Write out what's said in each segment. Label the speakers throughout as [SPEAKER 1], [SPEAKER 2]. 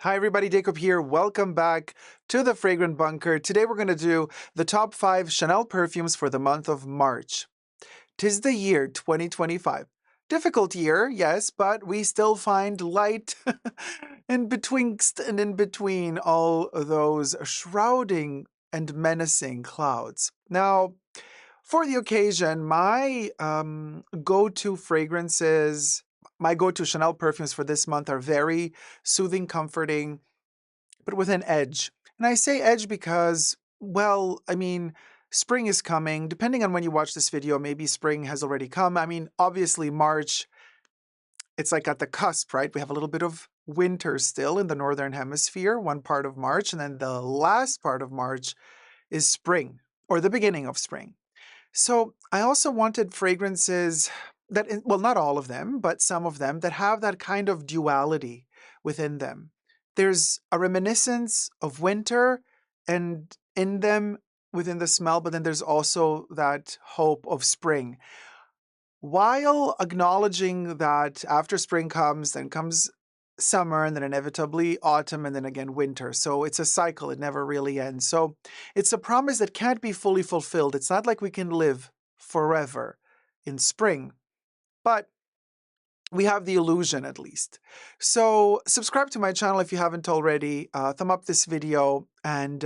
[SPEAKER 1] Hi everybody, Dacob here. Welcome back to the Fragrant Bunker. Today we're going to do the top 5 Chanel perfumes for the month of March. 'Tis the year 2025. Difficult year, yes, but we still find light in between all those shrouding and menacing clouds. Now, for the occasion, my go-to fragrances, my go-to Chanel perfumes for this month are very soothing, comforting, but with an edge. And I say edge because, well, I mean, spring is coming. Depending on when you watch this video, maybe spring has already come. I mean, obviously, March, it's like at the cusp, right? We have a little bit of winter still in the Northern Hemisphere, one part of March, and then the last part of March is spring or the beginning of spring. So I also wanted fragrances that, well, not all of them, but some of them that have that kind of duality within them. There's a reminiscence of winter and in them within the smell, but then there's also that hope of spring. While acknowledging that after spring comes, then comes summer, and then inevitably autumn, and then again winter. So it's a cycle, it never really ends. So it's a promise that can't be fully fulfilled. It's not like we can live forever in spring, but we have the illusion at least. So subscribe to my channel if you haven't already. Thumb up this video and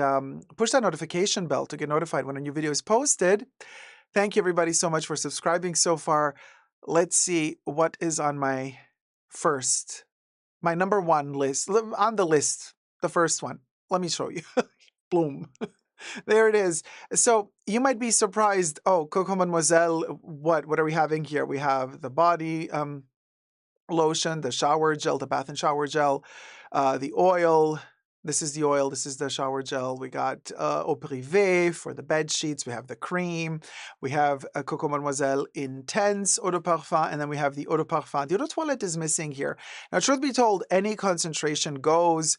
[SPEAKER 1] push that notification bell to get notified when a new video is posted. Thank you everybody so much for subscribing so far. Let's see what is on my number one list. On the list, the first one. Let me show you. Bloom. There it is. So you might be surprised. Oh, Coco Mademoiselle, what are we having here? We have the body lotion, the shower gel, the bath and shower gel, the oil. This is the oil. This is the shower gel. We got Eau Privée for the bed sheets. We have the cream. We have Coco Mademoiselle Intense Eau de Parfum. And then we have the Eau de Parfum. The Eau de Toilette is missing here. Now, truth be told, any concentration goes.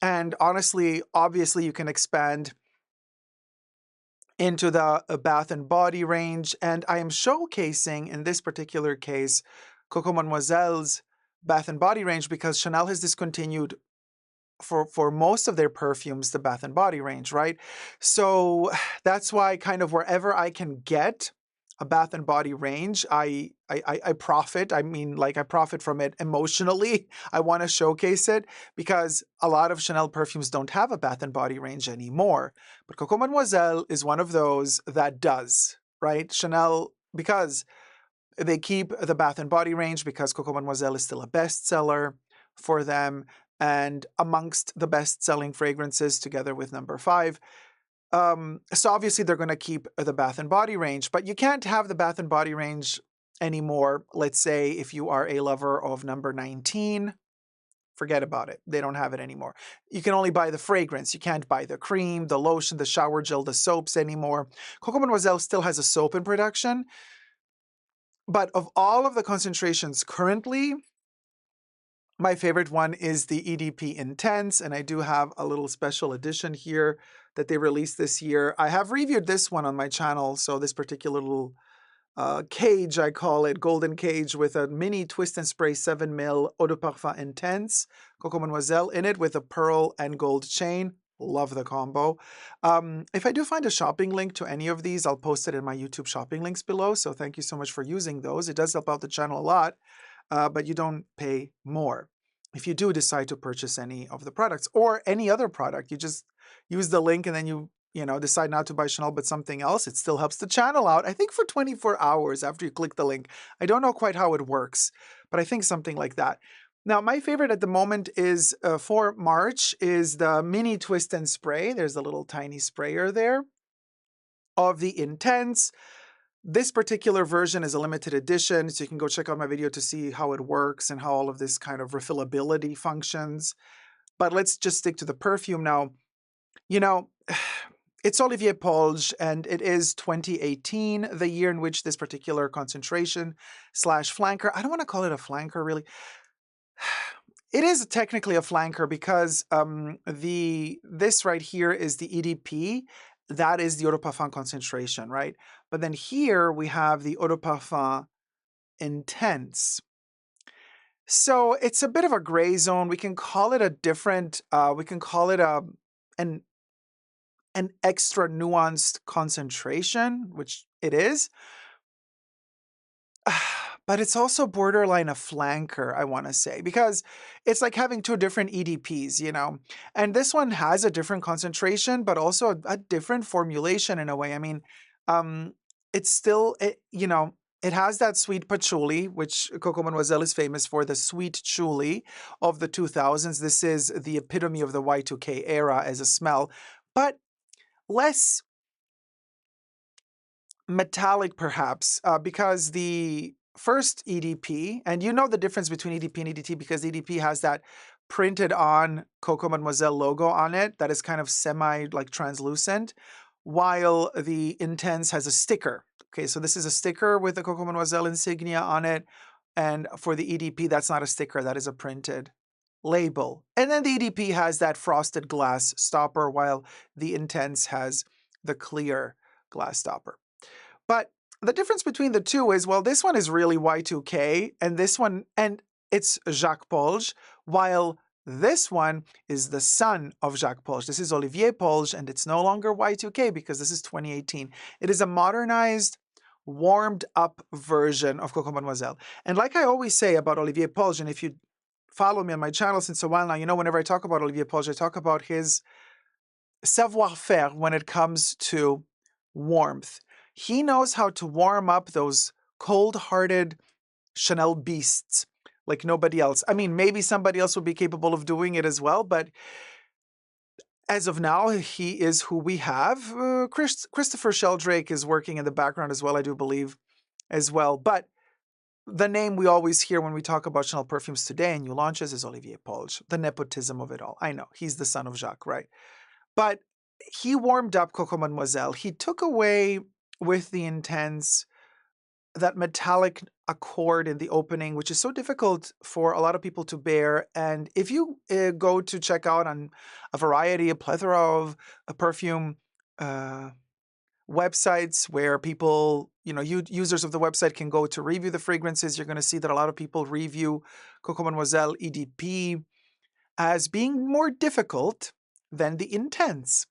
[SPEAKER 1] And honestly, obviously, you can expand into the bath and body range. And I am showcasing, in this particular case, Coco Mademoiselle's bath and body range because Chanel has discontinued for most of their perfumes the bath and body range, right? So that's why kind of wherever I can get a bath and body range, I profit. I mean, like I profit from it emotionally. I want to showcase it because a lot of Chanel perfumes don't have a bath and body range anymore. But Coco Mademoiselle is one of those that does, right? Chanel, because they keep the bath and body range because Coco Mademoiselle is still a bestseller for them and amongst the best-selling fragrances together with number 5. So obviously they're going to keep the bath and body range, but you can't have the bath and body range anymore. Let's say if you are a lover of number 19, forget about it. They don't have it anymore. You can only buy the fragrance. You can't buy the cream, the lotion, the shower gel, the soaps anymore. Coco Mademoiselle still has a soap in production, but of all of the concentrations currently, my favorite one is the EDP Intense, and I do have a little special edition here that they released this year. I have reviewed this one on my channel, so this particular little cage, I call it, golden cage with a mini twist and spray 7ml Eau de Parfum Intense, Coco Mademoiselle in it with a pearl and gold chain. Love the combo. If I do find a shopping link to any of these, I'll post it in my YouTube shopping links below, so thank you so much for using those. It does help out the channel a lot. But you don't pay more. If you do decide to purchase any of the products or any other product, you just use the link and then you decide not to buy Chanel but something else. It still helps the channel out. I think for 24 hours after you click the link. I don't know quite how it works, but I think something like that. Now, my favorite at the moment is for March is the mini twist and spray. There's a little tiny sprayer there of the Intense. This particular version is a limited edition, so you can go check out my video to see how it works and how all of this kind of refillability functions. But let's just stick to the perfume now. You know, it's Olivier Polge, and it is 2018, the year in which this particular concentration slash flanker, I don't want to call it a flanker really. It is technically a flanker because this right here is the EDP. That is the Eau de Parfum concentration, right? But then here we have the Eau de Parfum Intense. So it's a bit of a gray zone. We can call it a different, we can call it an, an extra nuanced concentration, which it is. But it's also borderline a flanker, I want to say, because it's like having two different EDPs, you know? And this one has a different concentration, but also a different formulation in a way. I mean, it's still, you know, it has that sweet patchouli, which Coco Mademoiselle is famous for, the sweet chuli of the 2000s. This is the epitome of the Y2K era as a smell, but less metallic perhaps, because the first EDP, and you know the difference between EDP and EDT because EDP has that printed on Coco Mademoiselle logo on it that is kind of semi like translucent, while the Intense has a sticker. Okay, so this is a sticker with the Coco Mademoiselle insignia on it, and for the EDP, that's not a sticker, that is a printed label. And then the EDP has that frosted glass stopper, while the Intense has the clear glass stopper. But the difference between the two is, well, this one is really Y2K, and this one, and it's Jacques Polge, while this one is the son of Jacques Polge. This is Olivier Polge, and it's no longer Y2K because this is 2018. It is a modernized, warmed up version of Coco Mademoiselle. And like I always say about Olivier Polge, and if you follow me on my channel since a while now, you know whenever I talk about Olivier Polge, I talk about his savoir-faire when it comes to warmth. He knows how to warm up those cold-hearted Chanel beasts like nobody else. I mean, maybe somebody else would be capable of doing it as well, but as of now, he is who we have. Christopher Sheldrake is working in the background as well, I do believe, as well. But the name we always hear when we talk about Chanel perfumes today and new launches is Olivier Polge, the nepotism of it all. I know, he's the son of Jacques, right? But he warmed up Coco Mademoiselle. He took away with the Intense that metallic accord in the opening, which is so difficult for a lot of people to bear. And if you go to check out on a plethora of perfume websites where people, you know, users of the website can go to review the fragrances, you're going to see that a lot of people review Coco Mademoiselle EDP as being more difficult than the Intense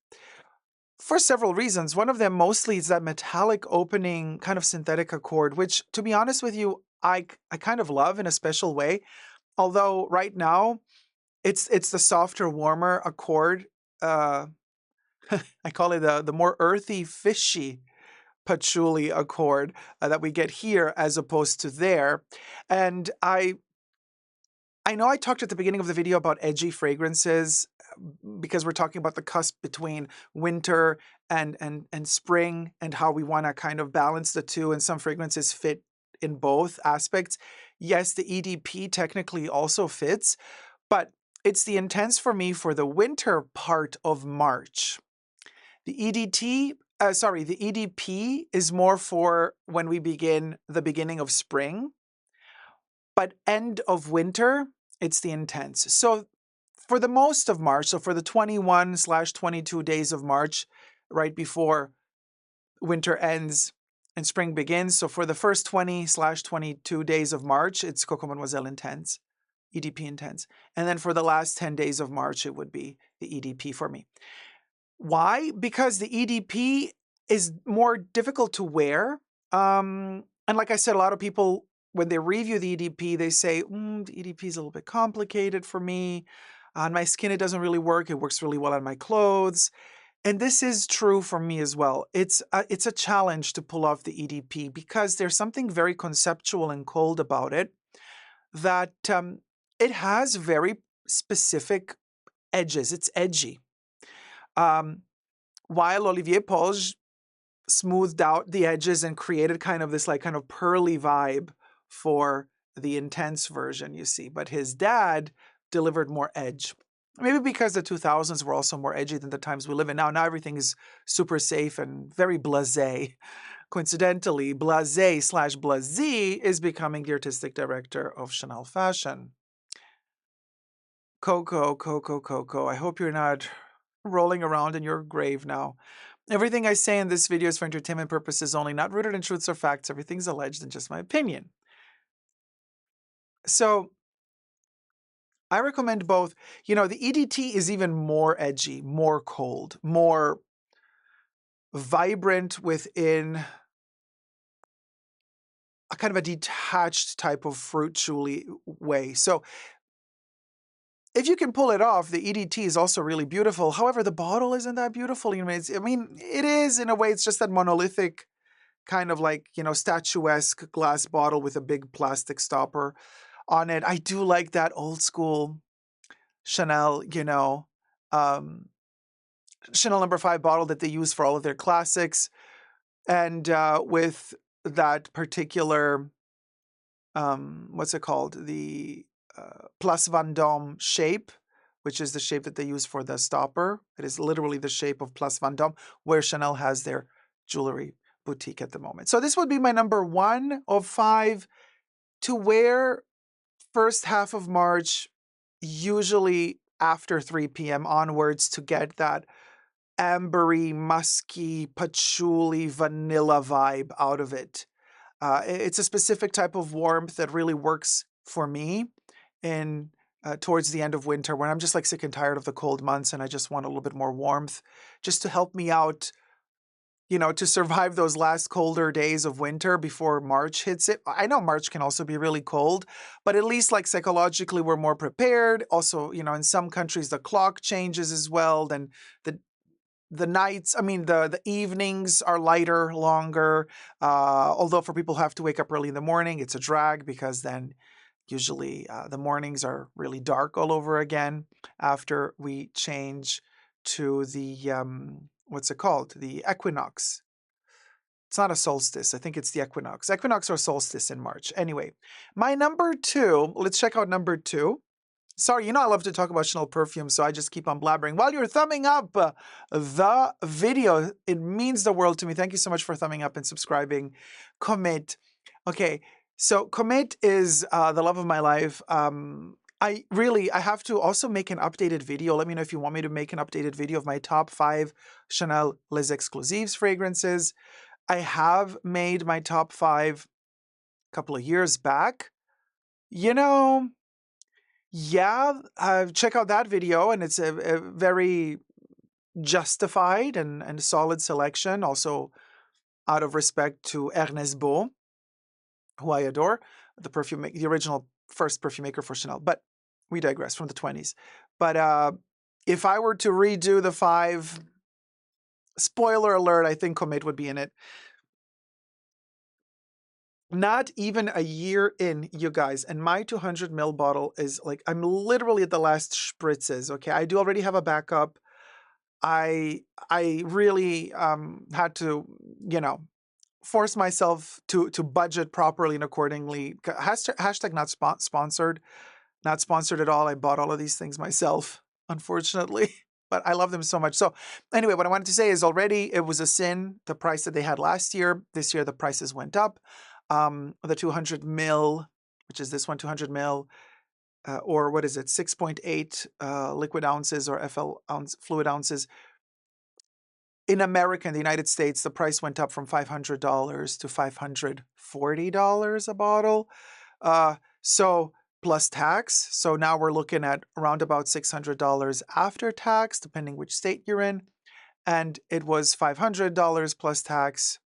[SPEAKER 1] for several reasons. One of them mostly is that metallic opening kind of synthetic accord, which, to be honest with you, I kind of love in a special way. Although right now, it's the softer, warmer accord. I call it the more earthy, fishy patchouli accord that we get here as opposed to there. And I know I talked at the beginning of the video about edgy fragrances because we're talking about the cusp between winter and spring and how we want to kind of balance the two, and some fragrances fit in both aspects. Yes, the EDP technically also fits, but it's the Intense for me for the winter part of March. The the EDP is more for when we begin the beginning of spring, but end of winter, it's the Intense. So for the most of March, so for the 21/22 days of March, right before winter ends and spring begins, so for the first 20/22 days of March, it's Coco Mademoiselle Intense, EDP Intense. And then for the last 10 days of March, it would be the EDP for me. Why? Because the EDP is more difficult to wear. And like I said, a lot of people, when they review the EDP, they say, the EDP is a little bit complicated for me. On my skin, it doesn't really work. It works really well on my clothes. And this is true for me as well. It's a challenge to pull off the EDP because there's something very conceptual and cold about it, that it has very specific edges. It's edgy. While Olivier Polge smoothed out the edges and created kind of this like kind of pearly vibe for the Intense version, you see. But his dad delivered more edge. Maybe because the 2000s were also more edgy than the times we live in now. Now everything is super safe and very blasé. Coincidentally, blasé/blasé is becoming the artistic director of Chanel Fashion. Coco, I hope you're not rolling around in your grave now. Everything I say in this video is for entertainment purposes only, not rooted in truths or facts. Everything's alleged and just my opinion. So I recommend both. You know, the EDT is even more edgy, more cold, more vibrant within a kind of a detached type of fruit chuli way. So if you can pull it off, the EDT is also really beautiful. However, the bottle isn't that beautiful. You know, I mean, it is in a way. It's just that monolithic kind of like, you know, statuesque glass bottle with a big plastic stopper on it. I do like that old school Chanel, you know, um, Chanel number 5 bottle that they use for all of their classics. And with that particular, what's it called? The Place Vendôme shape, which is the shape that they use for the stopper. It is literally the shape of Place Vendôme, where Chanel has their jewelry boutique at the moment. So this would be my number 1 of 5 to wear first half of March, usually after 3 p.m. onwards, to get that ambery, musky, patchouli, vanilla vibe out of it. It's a specific type of warmth that really works for me in towards the end of winter, when I'm just like sick and tired of the cold months and I just want a little bit more warmth, just to help me out, you know, to survive those last colder days of winter before March hits it. I know March can also be really cold, but at least like psychologically we're more prepared. Also, you know, in some countries the clock changes as well. Then the nights, I mean, the evenings are lighter, longer. Although for people who have to wake up early in the morning, it's a drag because then usually the mornings are really dark all over again after we change to the, what's it called? The equinox. It's not a solstice. I think it's the equinox. Equinox or solstice in March. Anyway, my number 2, let's check out number 2. Sorry, you know I love to talk about Chanel perfume, so I just keep on blabbering. While you're thumbing up the video, it means the world to me. Thank you so much for thumbing up and subscribing. Commit. Okay, so Commit is the love of my life. I have to also make an updated video. Let me know if you want me to make an updated video of my top 5 Chanel Les Exclusives fragrances. I have made my top 5 a couple of years back. You know, yeah, check out that video, and it's a very justified and solid selection. Also, out of respect to Ernest Beau, who I adore, the original first perfume maker for Chanel. But we digress, from the 20s. But if I were to redo the 5, spoiler alert, I think Comet would be in it. Not even a year in, you guys, and my 200 ml bottle is like, I'm literally at the last spritzes, okay? I do already have a backup. I really had to, you know, force myself to budget properly and accordingly. Hashtag not sponsored, not sponsored at all. I bought all of these things myself, unfortunately, but I love them so much. So anyway, what I wanted to say is, already it was a sin, the price that they had last year. This year, the prices went up. The 200 ml, which is this one, 200 ml, or what is it, 6.8 liquid ounces or fluid ounces. In America, in the United States, the price went up from $500 to $540 a bottle. So plus tax. So now we're looking at around about $600 after tax, depending which state you're in. And it was $500 plus tax.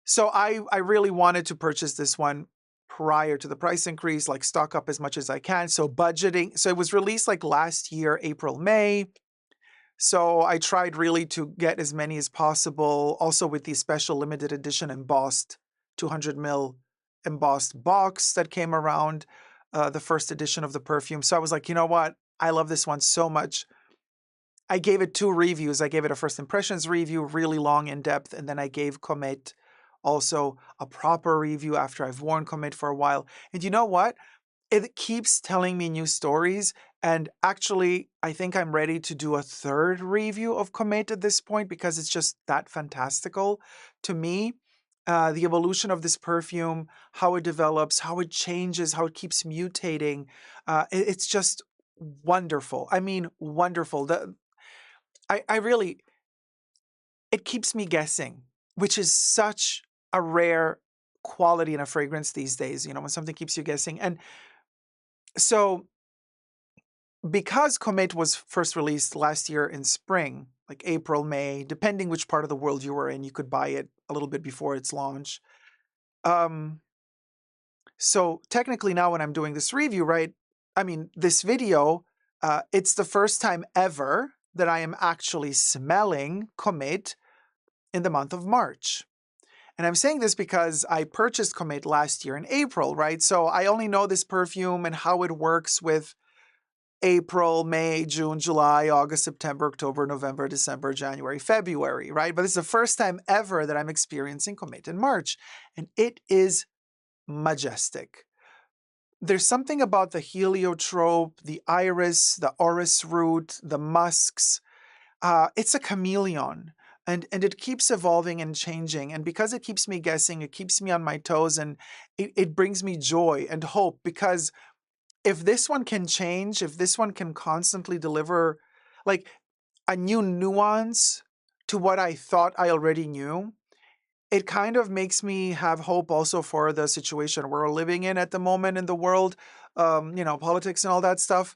[SPEAKER 1] So I really wanted to purchase this one prior to the price increase, like stock up as much as I can. So budgeting. So it was released like last year, April, May. So I tried really to get as many as possible. Also with the special limited edition embossed 200 ml embossed box that came around the first edition of the perfume. So I was like, you know what? I love this one so much. I gave it 2 reviews. I gave it a first impressions review, really long, in depth, and then I gave Comet also a proper review after I've worn Comet for a while. And you know what? It keeps telling me new stories. And actually, I think I'm ready to do a 3rd review of Comet at this point, because it's just that fantastical to me. The evolution of this perfume, how it develops, how it changes, how it keeps mutating. It's just wonderful. I mean, wonderful. I really, it keeps me guessing, which is such a rare quality in a fragrance these days, you know, when something keeps you guessing. And so because Comet was first released last year in spring, like April, May, depending which part of the world you were in, you could buy it a little bit before its launch. So technically now when I'm doing this review, right, I mean, this video, it's the first time ever that I am actually smelling Comet in the month of March. And I'm saying this because I purchased Comet last year in April, right? So I only know this perfume and how it works with April, May, June, July, August, September, October, November, December, January, February, right? But this is the first time ever that I'm experiencing Comet in March. And it is majestic. There's something about the heliotrope, the iris, the orris root, the musks. It's a chameleon. And it keeps evolving and changing. And because it keeps me guessing, it keeps me on my toes, and it brings me joy and hope. Because if this one can change, if this one can constantly deliver like a new nuance to what I thought I already knew, it kind of makes me have hope also for the situation we're living in at the moment in the world, politics and all that stuff.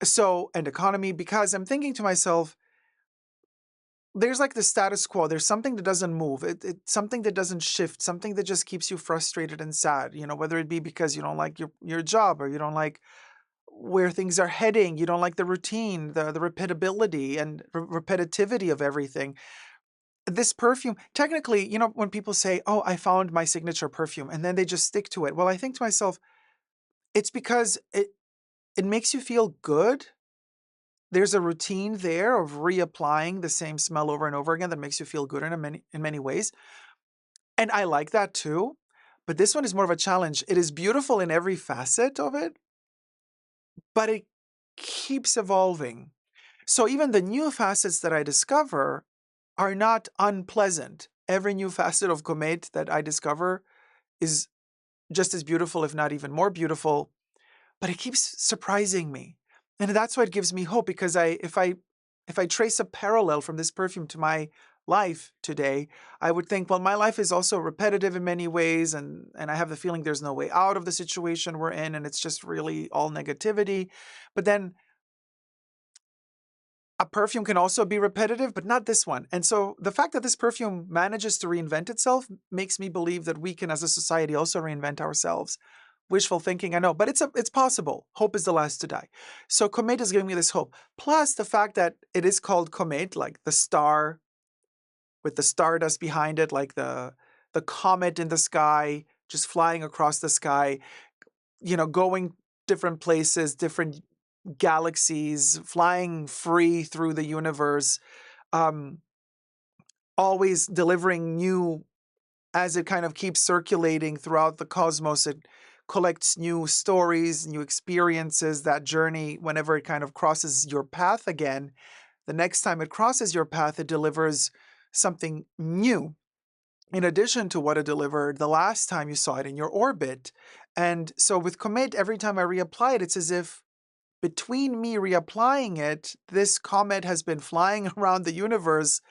[SPEAKER 1] So, and economy, because I'm thinking to myself, there's like the status quo. There's something that doesn't move. It's something that doesn't shift, something that just keeps you frustrated and sad, whether it be because you don't like your job, or you don't like where things are heading. You don't like the routine, the repeatability and repetitivity of everything. This perfume, technically, when people say, oh, I found my signature perfume, and then they just stick to it. Well, I think to myself, it's because it makes you feel good. There's a routine there of reapplying the same smell over and over again that makes you feel good in many ways. And I like that too. But this one is more of a challenge. It is beautiful in every facet of it, but it keeps evolving. So even the new facets that I discover are not unpleasant. Every new facet of Comet that I discover is just as beautiful, if not even more beautiful, but it keeps surprising me. And that's why it gives me hope, because if I trace a parallel from this perfume to my life today, I would think, well, my life is also repetitive in many ways, and I have the feeling there's no way out of the situation we're in, and it's just really all negativity. But then a perfume can also be repetitive, but not this one. And so the fact that this perfume manages to reinvent itself makes me believe that we can, as a society, also reinvent ourselves. Wishful thinking, I know, but it's possible. Hope is the last to die. So Comet is giving me this hope. Plus the fact that it is called Comet, like the star with the stardust behind it, like the comet in the sky, just flying across the sky, going different places, different galaxies, flying free through the universe, um, always delivering new, as it kind of keeps circulating throughout the cosmos. It collects new stories, new experiences, that journey. Whenever it kind of crosses your path again, the next time it crosses your path, it delivers something new in addition to what it delivered the last time you saw it in your orbit. And so with Comet, every time I reapply it, it's as if between me reapplying it, this comet has been flying around the universe.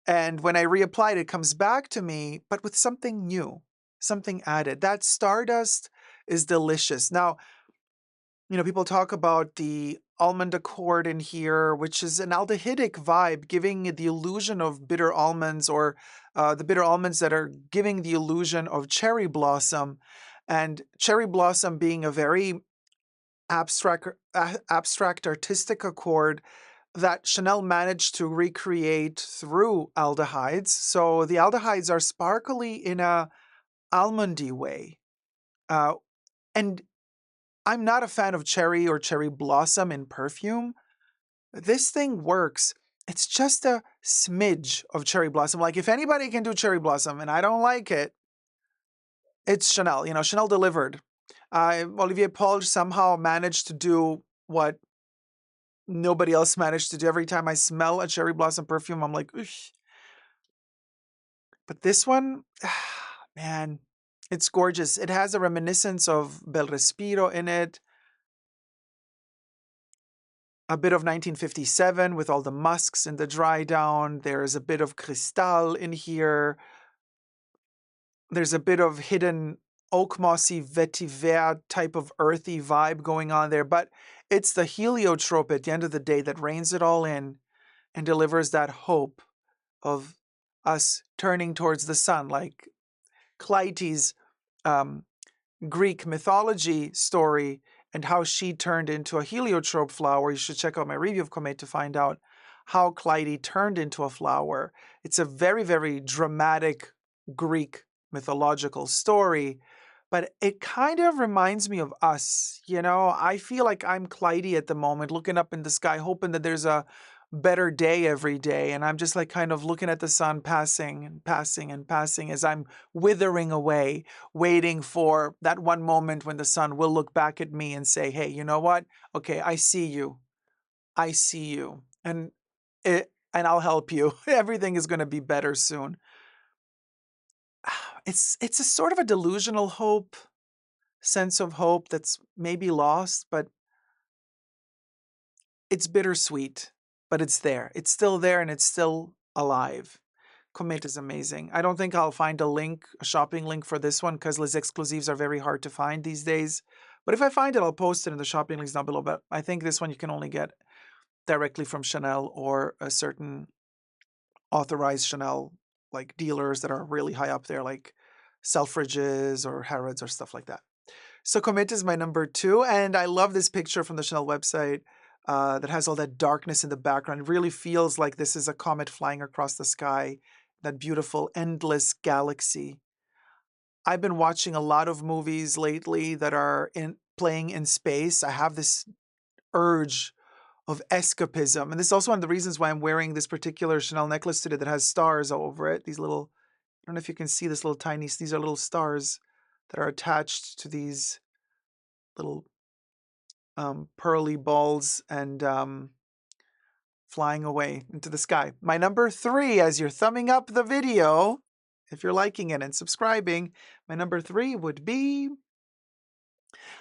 [SPEAKER 1] And when I reapply it, it comes back to me, but with something new, something added. That stardust is delicious. Now, people talk about the almond accord in here, which is an aldehydic vibe, giving the illusion of bitter almonds, or the bitter almonds that are giving the illusion of cherry blossom. And cherry blossom being a very abstract artistic accord that Chanel managed to recreate through aldehydes. So the aldehydes are sparkly in a almondy way. And I'm not a fan of cherry or cherry blossom in perfume. This thing works. It's just a smidge of cherry blossom. Like, if anybody can do cherry blossom and I don't like it, it's Chanel. Chanel delivered. Olivier Paul somehow managed to do what nobody else managed to do. Every time I smell a cherry blossom perfume, I'm like, oosh. But this one, man, it's gorgeous. It has a reminiscence of Bel Respiro in it, a bit of 1957 with all the musks and the dry down. There's a bit of Cristal in here. There's a bit of hidden oak mossy vetiver type of earthy vibe going on there, but it's the heliotrope at the end of the day that reins it all in and delivers that hope of us turning towards the sun, like Clytie's um, Greek mythology story and how she turned into a heliotrope flower. You should check out my review of Comet to find out how Clytie turned into a flower. It's a very, very dramatic Greek mythological story, but it kind of reminds me of us. You know, I feel like I'm Clytie at the moment, looking up in the sky, hoping that there's a better day every day. And I'm just like kind of looking at the sun passing and passing and passing as I'm withering away, waiting for that one moment when the sun will look back at me and say, hey, you know what? Okay, I see you. I see you. And I'll help you. Everything is going to be better soon. It's a sort of a delusional hope, sense of hope that's maybe lost, but it's bittersweet, but it's there. It's still there and it's still alive. Comet is amazing. I don't think I'll find a link, a shopping link for this one because Les Exclusives are very hard to find these days. But if I find it, I'll post it in the shopping links down below. But I think this one you can only get directly from Chanel or a certain authorized Chanel like dealers that are really high up there, like Selfridges or Harrods or stuff like that. So Comet is my number 2, and I love this picture from the Chanel website that has all that darkness in the background. It really feels like this is a comet flying across the sky, that beautiful endless galaxy. I've been watching a lot of movies lately that are playing in space. I have this urge of escapism, and this is also one of the reasons why I'm wearing this particular Chanel necklace today that has stars all over it. These little, I don't know if you can see this little tiny, these are little stars that are attached to these little pearly balls and flying away into the sky. My number 3, as you're thumbing up the video, if you're liking it and subscribing, my number 3 would be,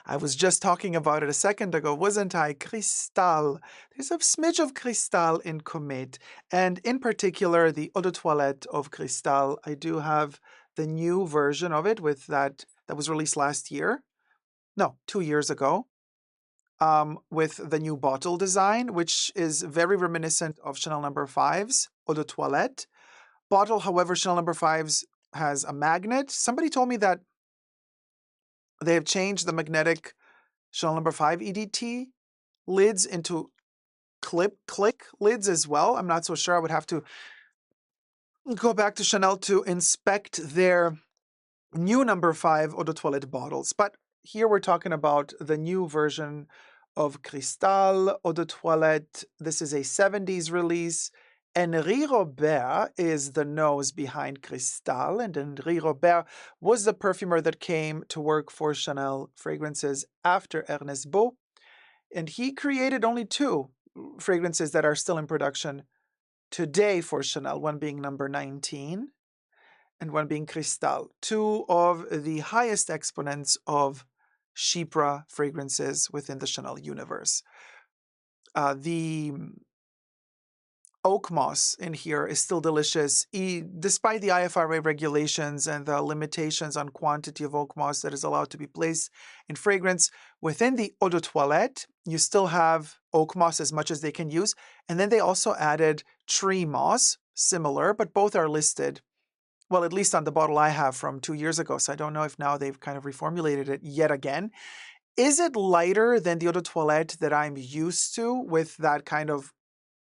[SPEAKER 1] I was just talking about it a second ago, wasn't I? Cristal. There's a smidge of Cristal in Comet, and in particular, the Eau de Toilette of Cristal. I do have the new version of it with that was released last year. No, 2 years ago. With the new bottle design, which is very reminiscent of Chanel No. 5's Eau de Toilette. Bottle, however, Chanel No. 5's has a magnet. Somebody told me that they have changed the magnetic Chanel No. 5 EDT lids into click lids as well. I'm not so sure. I would have to go back to Chanel to inspect their new No. 5 Eau de Toilette bottles. But here we're talking about the new version of Cristal Eau de Toilette. This is a 70s release. Henri Robert is the nose behind Cristal, and Henri Robert was the perfumer that came to work for Chanel fragrances after Ernest Beau, and he created only 2 fragrances that are still in production today for Chanel, one being number 19 and one being Cristal, 2 of the highest exponents of Chypre fragrances within the Chanel universe. The oak moss in here is still delicious, despite the IFRA regulations and the limitations on quantity of oak moss that is allowed to be placed in fragrance. Within the Eau de Toilette, you still have oak moss as much as they can use, and then they also added tree moss, similar, but both are listed. Well, at least on the bottle I have from 2 years ago, so I don't know if now they've kind of reformulated it yet again. Is it lighter than the Eau de Toilette that I'm used to with that kind of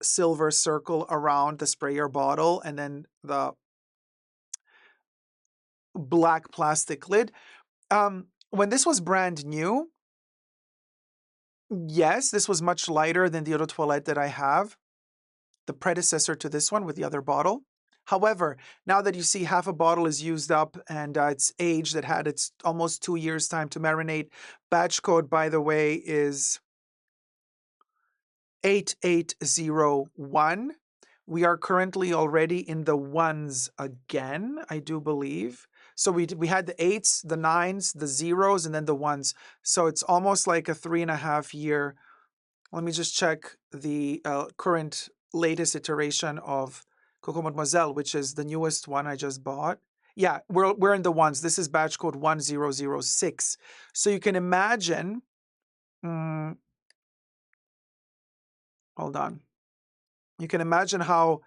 [SPEAKER 1] silver circle around the sprayer bottle and then the black plastic lid? When this was brand new, yes, this was much lighter than the Eau de Toilette that I have, the predecessor to this one with the other bottle. However, now that you see half a bottle is used up and it's aged, that had its almost 2 years time to marinate. Batch code, by the way, is 8801. We are currently already in the ones again, I do believe. So we had the 8s, the 9s, the 0s, and then the 1s. So it's almost like a 3.5 year. Let me just check the current latest iteration of Coco Mademoiselle, which is the newest one I just bought. Yeah, we're in the ones. This is batch code 1006. So you can imagine, mm, hold on. You can imagine how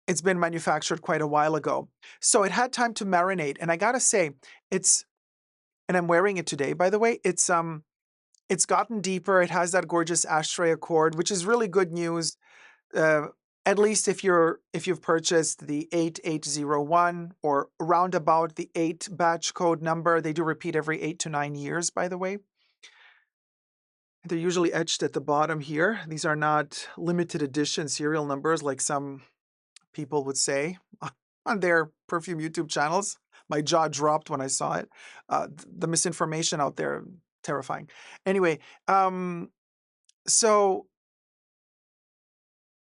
[SPEAKER 1] it's been manufactured quite a while ago. So it had time to marinate. And I gotta say, and I'm wearing it today, by the way, it's gotten deeper. It has that gorgeous ashtray accord, which is really good news. Uh, at least if you've purchased the 8801 or roundabout the 8 batch code number. They do repeat every 8 to 9 years, by the way. They're usually etched at the bottom here. These are not limited edition serial numbers like some people would say on their perfume YouTube channels. My jaw dropped when I saw it. The misinformation out there, terrifying. Anyway, so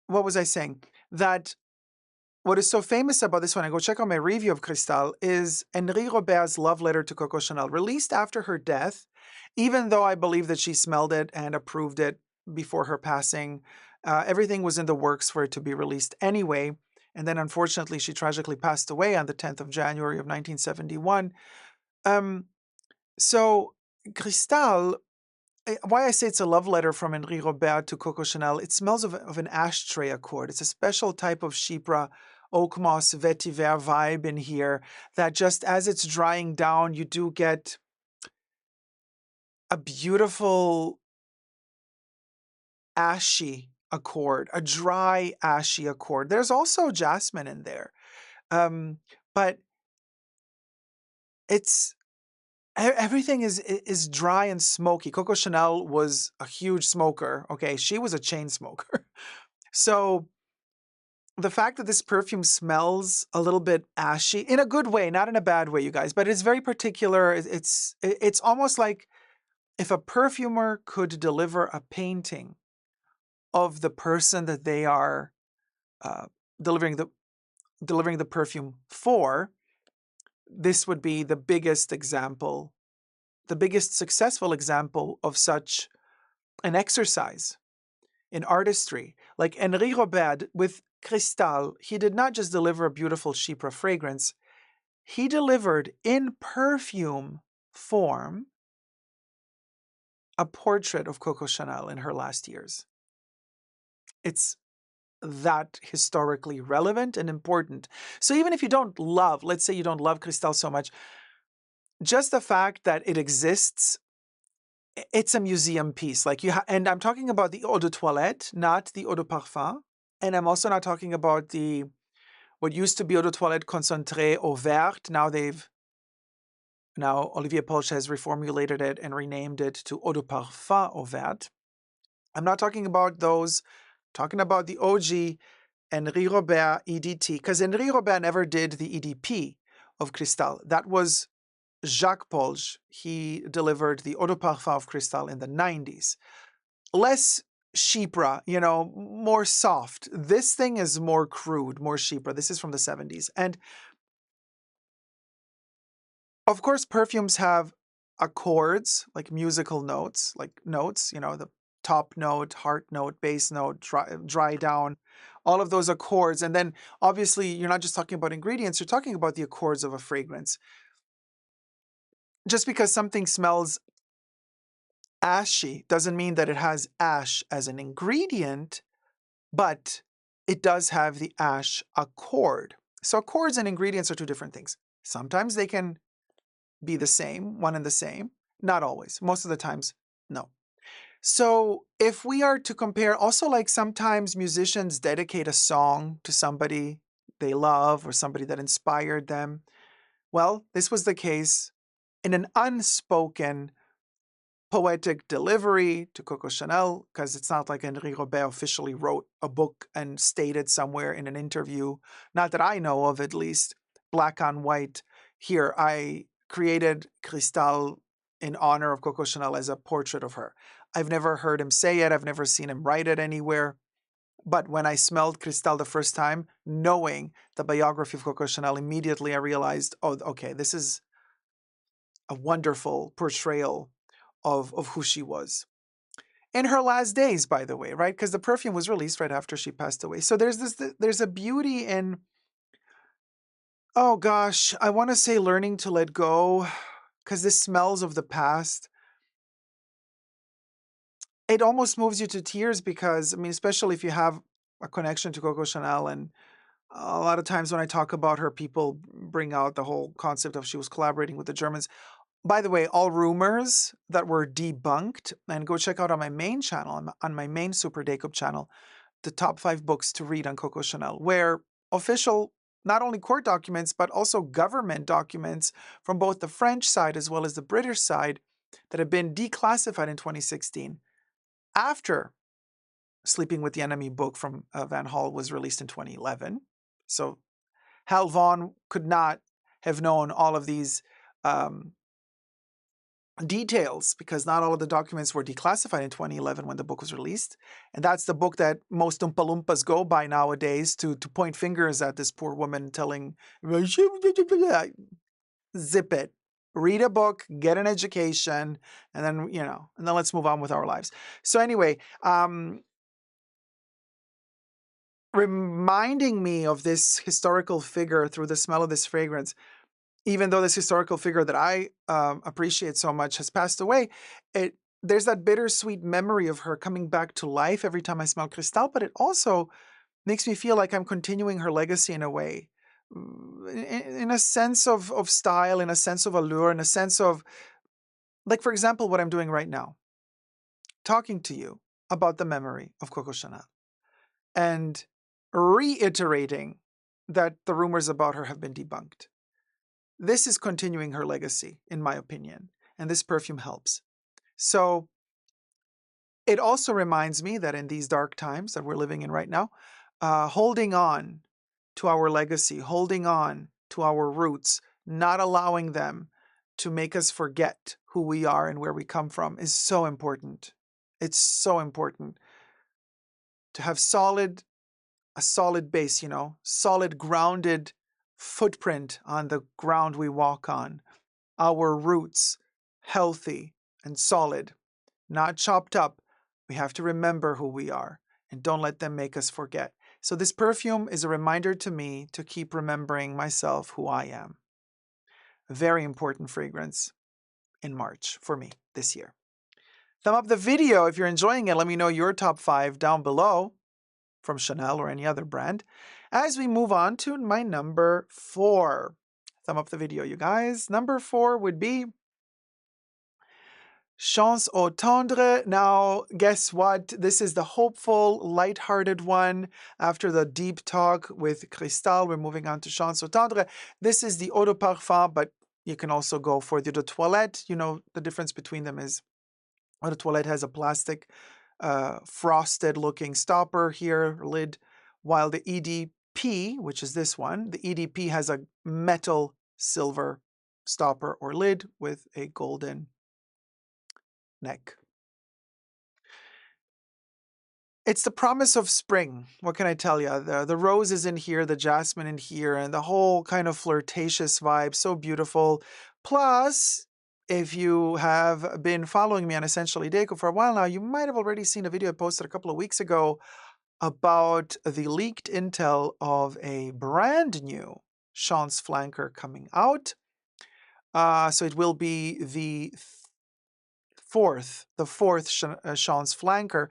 [SPEAKER 1] what was I saying? That what is so famous about this one, I go check out my review of Cristal, is Henri Robert's love letter to Coco Chanel, released after her death, even though I believe that she smelled it and approved it before her passing. Everything was in the works for it to be released anyway. And then unfortunately, she tragically passed away on the 10th of January of 1971. So Cristal, why I say it's a love letter from Henri Robert to Coco Chanel, it smells of an ashtray accord. It's a special type of Chypre oak moss vetiver vibe in here that just as it's drying down, you do get a beautiful ashy accord, a dry ashy accord. There's also jasmine in there. But it's everything is dry and smoky. Coco Chanel was a huge smoker. Okay, she was a chain smoker. So the fact that this perfume smells a little bit ashy in a good way, not in a bad way, you guys, but it's very particular. It's almost like if a perfumer could deliver a painting of the person that they are uh, delivering the perfume for, this would be the biggest example, the biggest successful example of such an exercise in artistry. Like Henri Robert with Cristal, he did not just deliver a beautiful Chypre fragrance, he delivered in perfume form a portrait of Coco Chanel in her last years. It's that historically relevant and important. So even if you don't love, let's say you don't love Cristal so much, just the fact that it exists, it's a museum piece. Like and I'm talking about the eau de toilette, not the eau de parfum. And I'm also not talking about the what used to be eau de toilette concentré eau verte. Now Olivier Polch has reformulated it and renamed it to eau de parfum eau verte. I'm not talking about those. I'm talking about the OG Henri Robert EDT, because Henri Robert never did the EDP of Cristal. That was Jacques Polch. He delivered the eau de parfum of Cristal in the 90s. Less Chypre, more soft. This thing is more crude, more Chypre. This is from the 70s. And of course, perfumes have accords, like musical notes, the top note, heart note, bass note, dry down, all of those accords. And then obviously, you're not just talking about ingredients, you're talking about the accords of a fragrance. Just because something smells ashy doesn't mean that it has ash as an ingredient, but it does have the ash accord. So accords and ingredients are two different things. Sometimes they can be the same, one and the same. Not always. Most of the times, no. So if we are to compare, also like sometimes musicians dedicate a song to somebody they love or somebody that inspired them. Well, this was the case in an unspoken poetic delivery to Coco Chanel, because it's not like Henri Robert officially wrote a book and stated somewhere in an interview, not that I know of at least, black on white, here, I created Cristal in honor of Coco Chanel as a portrait of her. I've never heard him say it. I've never seen him write it anywhere. But when I smelled Cristal the first time, knowing the biography of Coco Chanel, immediately I realized, oh, okay, this is a wonderful portrayal of who she was. In her last days, by the way, right? Because the perfume was released right after she passed away. So there's a beauty in Oh gosh, I want to say learning to let go because this smells of the past. It almost moves you to tears because, I mean, especially if you have a connection to Coco Chanel. And a lot of times when I talk about her, people bring out the whole concept of she was collaborating with the Germans. By the way, all rumors that were debunked, and go check out on my main channel, on my main Super Dacob channel, the top 5 books to read on Coco Chanel, where official, not only court documents, but also government documents from both the French side as well as the British side that have been declassified in 2016 after Sleeping with the Enemy book from Van Hall was released in 2011. So Hal Vaughan could not have known all of these um, details because not all of the documents were declassified in 2011 when the book was released. And that's the book that most Oompa Loompas go by nowadays to point fingers at this poor woman telling, zip it. Read a book, get an education, and then, and then let's move on with our lives. So anyway, reminding me of this historical figure through the smell of this fragrance, even though this historical figure that I appreciate so much has passed away, there's that bittersweet memory of her coming back to life every time I smell Cristal, but it also makes me feel like I'm continuing her legacy in a way, in a sense of style, in a sense of allure, in a sense of, like, for example, what I'm doing right now, talking to you about the memory of Coco Chanel and reiterating that the rumors about her have been debunked. This is continuing her legacy, in my opinion, and this perfume helps. So it also reminds me that in these dark times that we're living in right now, holding on to our legacy, holding on to our roots, not allowing them to make us forget who we are and where we come from is so important. It's so important to have a solid base, solid grounded footprint on the ground we walk on. Our roots healthy and solid, not chopped up. We have to remember who we are and don't let them make us forget. So this perfume is a reminder to me to keep remembering myself, who I am. A very important fragrance in March for me this year. Thumb up the video if you're enjoying it. Let me know your top 5 down below from Chanel or any other brand. As we move on to my number 4. Thumb up the video, you guys. Number 4 would be Chance au Tendre. Now, guess what? This is the hopeful, light-hearted one. After the deep talk with Cristal, we're moving on to Chance au Tendre. This is the eau de parfum, but you can also go for the eau de toilette. The difference between them is eau de toilette has a plastic, frosted-looking stopper here, lid, while the EDP, which is this one, the EDP has a metal silver stopper or lid with a golden neck. It's the promise of spring. What can I tell you? The rose is in here, the jasmine in here, and the whole kind of flirtatious vibe. So beautiful. Plus, if you have been following me on Essentially Dacob for a while now, you might have already seen a video I posted a couple of weeks ago about the leaked intel of a brand new Chance flanker coming out. So it will be the fourth Chance flanker.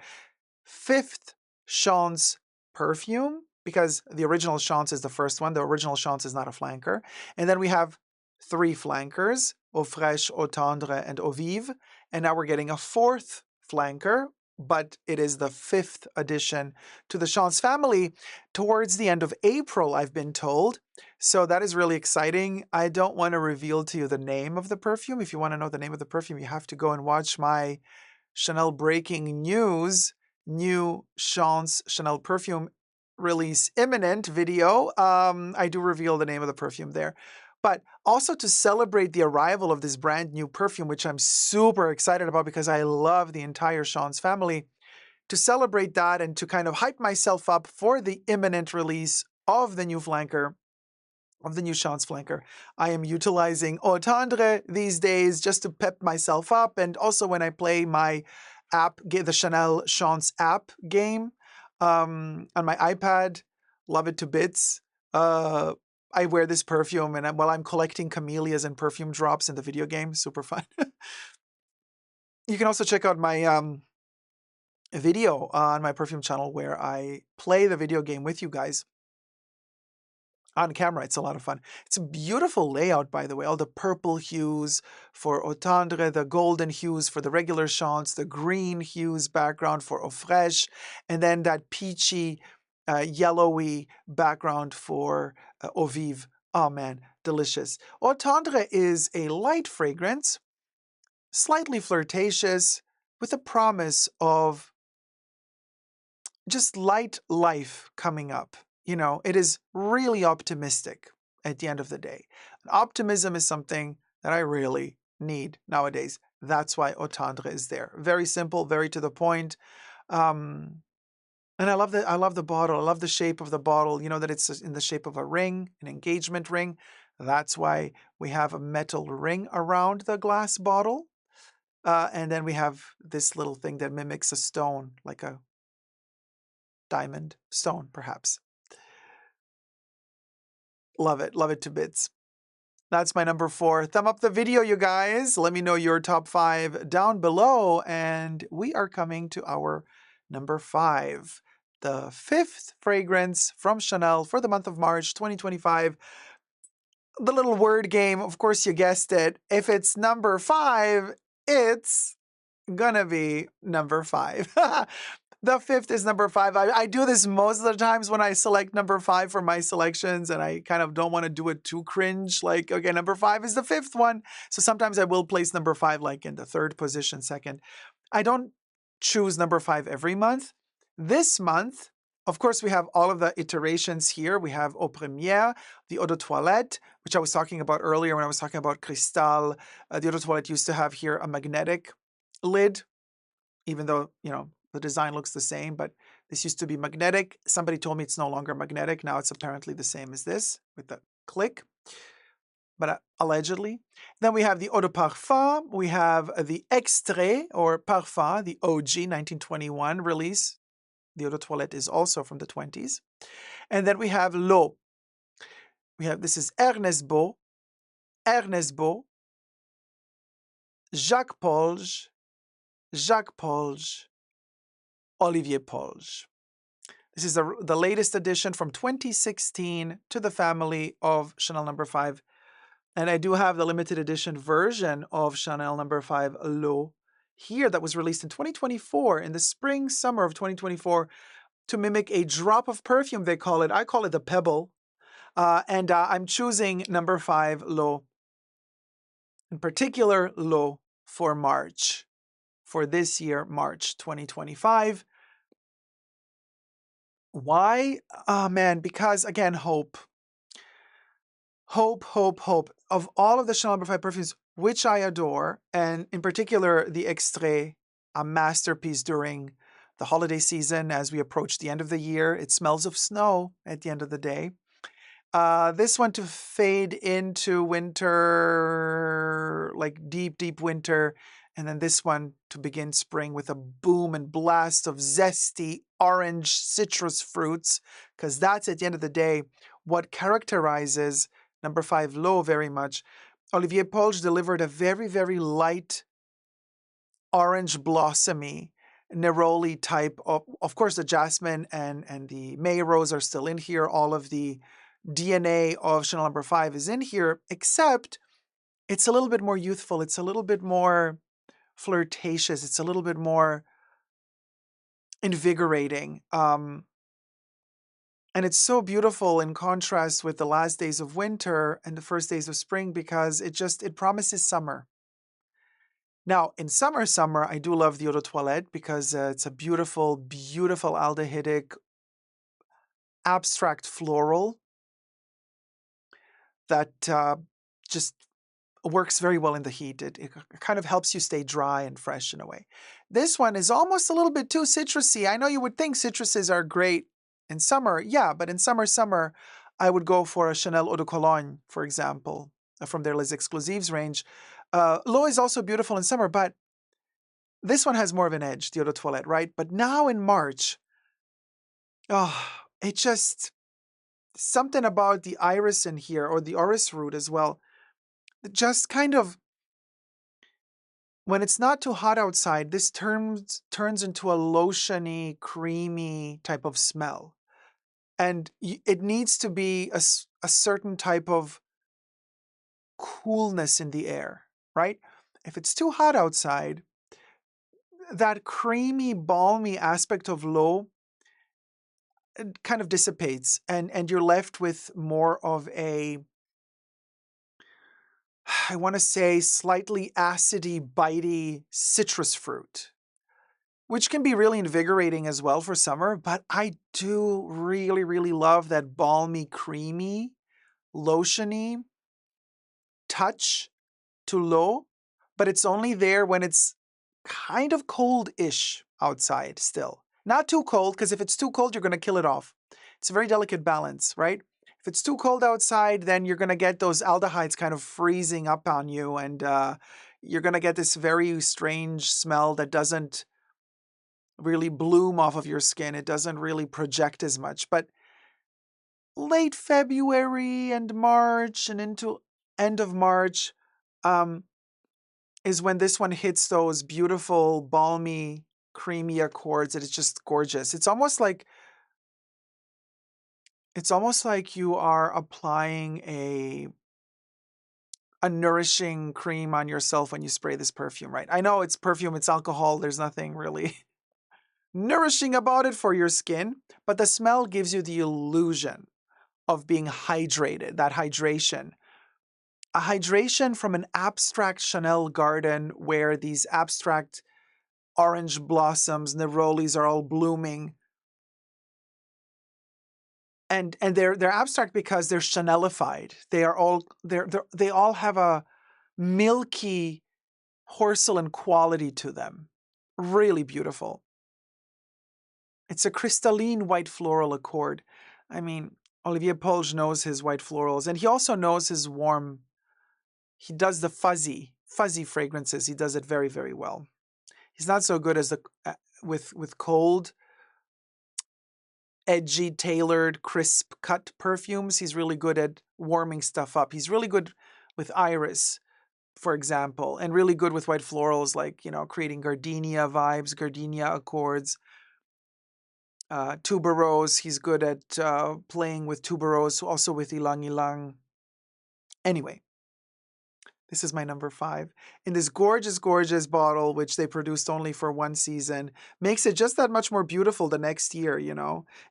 [SPEAKER 1] 5th Chance perfume, because the original Chance is the first one. The original Chance is not a flanker. And then we have 3 flankers, Eau Fraiche, Eau Tendre, and Eau Vive. And now we're getting a 4th flanker, but it is the 5th addition to the Chance family towards the end of April, I've been told. So that is really exciting. I don't want to reveal to you the name of the perfume. If you want to know the name of the perfume, you have to go and watch my Chanel Breaking News new Chance Chanel perfume release imminent video. I do reveal the name of the perfume there. But also to celebrate the arrival of this brand new perfume, which I'm super excited about because I love the entire Chance family, to celebrate that and to kind of hype myself up for the imminent release of the new flanker, of the new Chance flanker. I am utilizing Eau Tendre these days just to pep myself up, and also when I play my app, the Chanel Chance app game on my iPad. Love it to bits. I wear this perfume and while I'm collecting camellias and perfume drops in the video game. Super fun. You can also check out my video on my perfume channel where I play the video game with you guys on camera. It's a lot of fun. It's a beautiful layout, by the way. All the purple hues for Eau Tendre, the golden hues for the regular chants, the green hues background for Eau Fraiche, and then that peachy, yellowy background for Eau Vive. Oh man, delicious. Eau Tendre is a light fragrance, slightly flirtatious, with a promise of just light life coming up. You know, it is really optimistic at the end of the day. Optimism is something that I really need nowadays. That's why Eau Tendre is there. Very simple, very to the point. And I love the bottle. I love the shape of the bottle. You know that it's in the shape of a ring, an engagement ring. That's why we have a metal ring around the glass bottle. And then we have this little thing that mimics a stone, like a diamond stone, perhaps. Love it to bits. That's my number 4. Thumb up the video, you guys. Let me know your top 5 down below. And we are coming to our number 5. The 5th fragrance from Chanel for the month of March 2025. The little word game, of course, you guessed it. If it's number 5, it's gonna be number 5. The 5th is number 5. I do this most of the times when I select number 5 for my selections, and I kind of don't want to do it too cringe. Like, okay, number 5 is the 5th one. So sometimes I will place number 5 like in the 3rd position, 2nd. I don't choose number 5 every month. This month, of course, we have all of the iterations here. We have Eau Première, the Eau de Toilette, which I was talking about earlier when I was talking about Cristal. The Eau de Toilette used to have here a magnetic lid, even though, you know, the design looks the same, but this used to be magnetic. Somebody told me it's no longer magnetic. Now it's apparently the same as this with the click, but allegedly. Then we have the Eau de Parfum. We have the Extrait or Parfum, the OG 1921 release. The Eau de Toilette is also from the 20s. And then we have L'Eau. This is Ernest Beau, Jacques Polge, Olivier Polge. This is the latest addition from 2016 to the family of Chanel No. 5. And I do have the limited edition version of Chanel No. 5 L'Eau here that was released in 2024, in the spring, summer of 2024, to mimic a drop of perfume, they call it. I call it the Pebble. And I'm choosing No. 5 L'Eau, in particular L'Eau for March, for this year, March 2025. Why? Oh, man, because, again, hope. Hope. Of all of the Chanel No. 5 perfumes, which I adore, and in particular, the Extrait, a masterpiece during the holiday season as we approach the end of the year. It smells of snow at the end of the day. This one to fade into winter, like deep winter. And then this one to begin spring with a boom and blast of zesty orange citrus fruits, because that's at the end of the day what characterizes No. 5 L'Eau very much. Olivier Polge delivered a very, very light orange blossomy neroli type of course, the jasmine and the May rose are still in here. All of the DNA of Chanel No. 5 is in here, except it's a little bit more youthful. It's a little bit more flirtatious. It's a little bit more invigorating. And it's so beautiful in contrast with the last days of winter and the first days of spring, because it promises summer. Now, in summer, I do love the Eau de Toilette because it's a beautiful aldehydic, abstract floral that just works very well in the heat. It kind of helps you stay dry and fresh in a way. This one is almost a little bit too citrusy. I know you would think citruses are great in summer. Yeah, but in summer, I would go for a Chanel Eau de Cologne, for example, from their Les Exclusives range. L'Eau is also beautiful in summer, but this one has more of an edge, the Eau de Toilette, right? But now in March, oh, it's something about the iris in here, or the orris root as well, just kind of, when it's not too hot outside, this turns into a lotiony, creamy type of smell. And it needs to be a certain type of coolness in the air, right? If it's too hot outside, that creamy, balmy aspect of l'eau kind of dissipates, and you're left with more of a, I want to say, slightly acidy, bitey citrus fruit, which can be really invigorating as well for summer. But I do really, really love that balmy, creamy, lotiony touch to l'eau, but it's only there when it's kind of cold-ish outside still. Not too cold, because if it's too cold, you're going to kill it off. It's a very delicate balance, right? If it's too cold outside, then you're going to get those aldehydes kind of freezing up on you, and you're going to get this very strange smell that doesn't really bloom off of your skin. It doesn't really project as much. But late February and March and into end of March is when this one hits those beautiful, balmy, creamy accords. That it's just gorgeous. It's almost like you are applying a nourishing cream on yourself when you spray this perfume, right? I know it's perfume, it's alcohol, there's nothing really nourishing about it for your skin, but the smell gives you the illusion of being hydrated, that hydration. A hydration from an abstract Chanel garden where these abstract orange blossoms, nerolies are all blooming. And they're abstract because they're Chanelified. They all have a milky porcelain quality to them. Really beautiful. It's a crystalline white floral accord. I mean, Olivier Polge knows his white florals, and he also knows his warm. He does the fuzzy fragrances. He does it very, very well. He's not so good as with cold, edgy, tailored, crisp cut perfumes. He's really good at warming stuff up. He's really good with iris, for example, and really good with white florals, like, creating gardenia vibes, gardenia accords. Tuberose, he's good at playing with tuberose, also with ilang ilang. Anyway, this is my number 5. In this gorgeous, gorgeous bottle, which they produced only for one season, makes it just that much more beautiful the next year,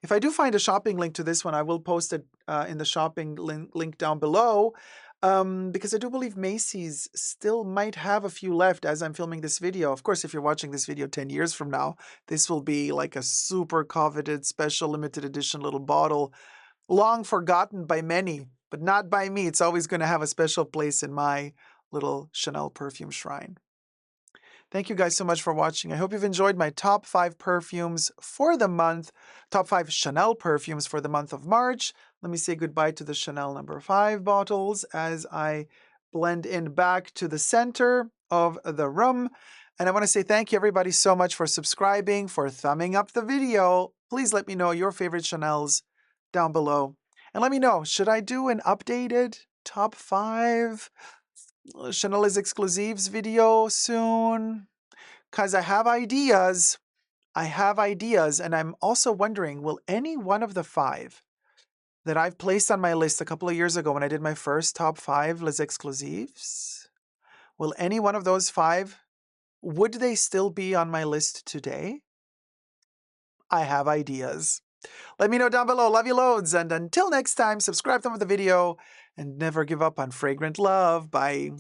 [SPEAKER 1] If I do find a shopping link to this one, I will post it in the shopping link down below, because I do believe Macy's still might have a few left as I'm filming this video. Of course, if you're watching this video 10 years from now, this will be like a super coveted, special, limited edition little bottle, long forgotten by many, but not by me. It's always going to have a special place in my little Chanel perfume shrine. Thank you guys so much for watching. I hope you've enjoyed my top 5 perfumes for the month, top 5 Chanel perfumes for the month of March. Let me say goodbye to the Chanel number 5 bottles as I blend in back to the center of the room. And I want to say thank you everybody so much for subscribing, for thumbing up the video. Please let me know your favorite Chanels down below. And let me know, should I do an updated top 5 Chanel Exclusives video soon? Because I have ideas. And I'm also wondering, will any one of the 5 that I've placed on my list a couple of years ago when I did my first top 5 Les Exclusives, will any one of those 5, would they still be on my list today? I have ideas. Let me know down below. Love you loads. And until next time, subscribe, thumb up the video, and never give up on fragrant love. Bye.